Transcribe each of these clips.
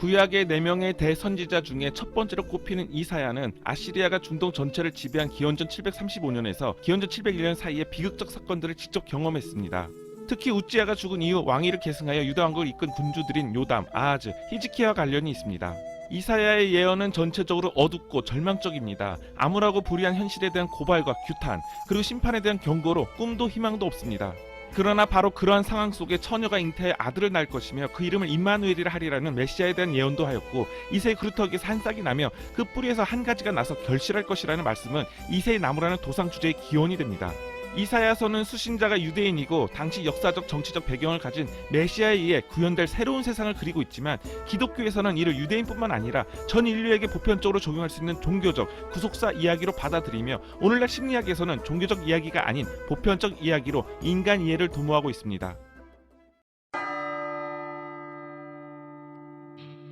구약의 4명의 대선지자 중에 첫 번째로 꼽히는 이사야는 아시리아가 중동 전체를 지배한 기원전 735년에서 기원전 701년 사이의 비극적 사건들을 직접 경험했습니다. 특히 우찌야가 죽은 이후 왕위를 계승하여 유다 왕국을 이끈 군주들인 요담, 아하즈, 히즈키야와 관련이 있습니다. 이사야의 예언은 전체적으로 어둡고 절망적입니다. 암울하고 불의한 현실에 대한 고발과 규탄, 그리고 심판에 대한 경고로 꿈도 희망도 없습니다. 그러나 바로 그러한 상황 속에 처녀가 잉태해 아들을 낳을 것이며 그 이름을 임마누엘이라 하리라는 메시아에 대한 예언도 하였고, 이새의 그루터기에서 한 싹이 나며 그 뿌리에서 한 가지가 나서 결실할 것이라는 말씀은 이새의 나무라는 도상 주제의 기원이 됩니다. 이사야서는 수신자가 유대인이고 당시 역사적 정치적 배경을 가진 메시아에 의해 구현될 새로운 세상을 그리고 있지만, 기독교에서는 이를 유대인뿐만 아니라 전 인류에게 보편적으로 적용할 수 있는 종교적 구속사 이야기로 받아들이며, 오늘날 심리학에서는 종교적 이야기가 아닌 보편적 이야기로 인간 이해를 도모하고 있습니다.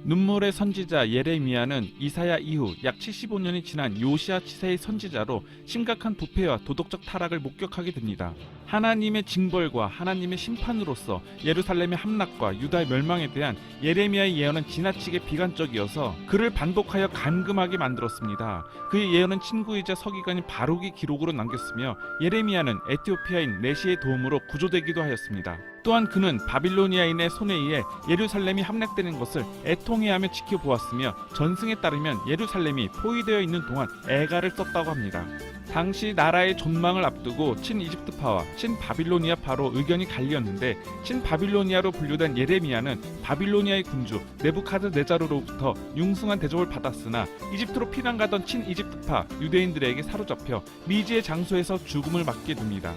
눈물의 선지자 예레미야는 이사야 이후 약 75년이 지난 요시야 치세의 선지자로 심각한 부패와 도덕적 타락을 목격하게 됩니다. 하나님의 징벌과 하나님의 심판으로서 예루살렘의 함락과 유다의 멸망에 대한 예레미야의 예언은 지나치게 비관적이어서 그를 반복하여 간금하게 만들었습니다. 그의 예언은 친구이자 서기관인 바룩이 기록으로 남겼으며, 예레미야는 에티오피아인 레시의 도움으로 구조되기도 하였습니다. 또한 그는 바빌로니아인의 손에 의해 예루살렘이 함락되는 것을 애통해하며 지켜보았으며, 전승에 따르면 예루살렘이 포위되어 있는 동안 애가를 썼다고 합니다. 당시 나라의 존망을 앞두고 친이집트파와 친바빌로니아파로 의견이 갈렸는데, 친바빌로니아로 분류된 예레미야는 바빌로니아의 군주 네부카드네자르로부터 융숭한 대접을 받았으나 이집트로 피난 가던 친이집트파 유대인들에게 사로잡혀 미지의 장소에서 죽음을 맞게 됩니다.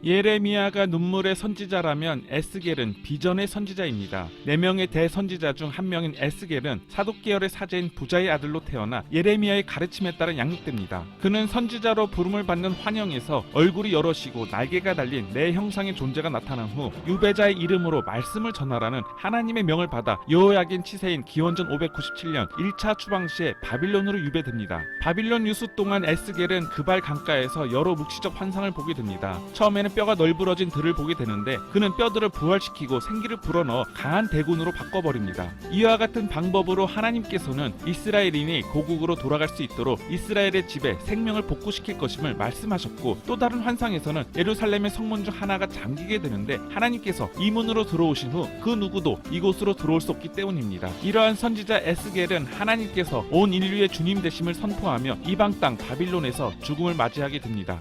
예레미야가 눈물의 선지자라면 에스겔은 비전의 선지자입니다. 4명의 대선지자 중 한 명인 에스겔은 사독 계열의 사제인 부자의 아들로 태어나 예레미야의 가르침에 따라 양육됩니다. 그는 선지자로 부름을 받는 환영에서 얼굴이 여럿이고 날개가 달린 네 형상의 존재가 나타난 후 유배자의 이름으로 말씀을 전하라는 하나님의 명을 받아 여호야긴 치세인 기원전 597년 1차 추방 시에 바빌론으로 유배됩니다. 바빌론 유수 동안 에스겔은 그발 강가에서 여러 묵시적 환상을 보게 됩니다. 처음에는 뼈가 널브러진 들을 보게 되는데, 그는 뼈들을 부활시키고 생기를 불어넣어 강한 대군으로 바꿔버립니다. 이와 같은 방법으로 하나님께서는 이스라엘인이 고국으로 돌아갈 수 있도록 이스라엘의 집에 생명을 복구시킬 것임을 말씀하셨고, 또 다른 환상에서는 예루살렘의 성문 중 하나가 잠기게 되는데, 하나님께서 이 문으로 들어오신 후 그 누구도 이곳으로 들어올 수 없기 때문입니다. 이러한 선지자 에스겔은 하나님께서 온 인류의 주님 되심을 선포하며 이방 땅 바빌론에서 죽음을 맞이하게 됩니다.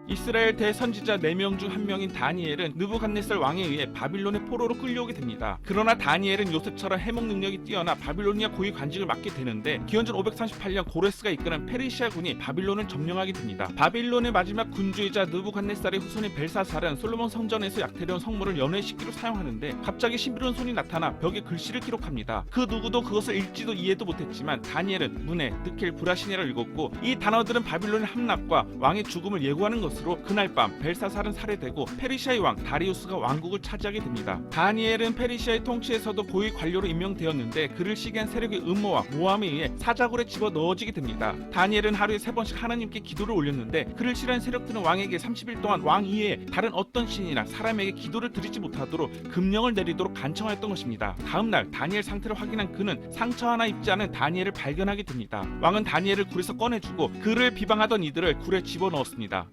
이스라엘 대선지자 4명 중 한 명인 다니엘은 느부갓네살 왕에 의해 바빌론의 포로로 끌려오게 됩니다. 그러나 다니엘은 요셉처럼 해목 능력이 뛰어나 바빌로니아 고위 관직을 맡게 되는데, 기원전 538년 고레스가 이끄는 페르시아군이 바빌론을 점령하게 됩니다. 바빌론의 마지막 군주이자 느부갓네살의 후손인 벨사살은 솔로몬 성전에서 약탈해온 성물을 연회시키로 사용하는데, 갑자기 신비로운 손이 나타나 벽에 글씨를 기록합니다. 그 누구도 그것을 읽지도 이해도 못했지만 다니엘은 문에 드켈 브라시네를 읽었고, 이 단어들은 바빌론의 함락과 왕의 죽음을 예고하는 것으로 그날 밤 벨사살은 살해되고 페르시아의 왕 다리우스가 왕국을 차지하게 됩니다. 다니엘은 페르시아의 통치에서도 고위 관료로 임명되었는데, 그를 시기한 세력의 음모와 모함에 의해 사자굴에 집어 넣어지게 됩니다. 다니엘은 하루에 3번씩 하나님께 기도를 올렸는데, 그를 싫어하는 세력들은 왕에게 30일 동안 왕 이외에 다른 어떤 신이나 사람에게 기도를 드리지 못하도록 금령을 내리도록 간청하였던 것입니다. 다음날 다니엘 상태를 확인한 그는 상처 하나 입지 않은 다니엘을 발견하게 됩니다. 왕은 다니엘을 굴에서 꺼내주고 그를 비방하던 이들을 굴에 집어넣었습니다.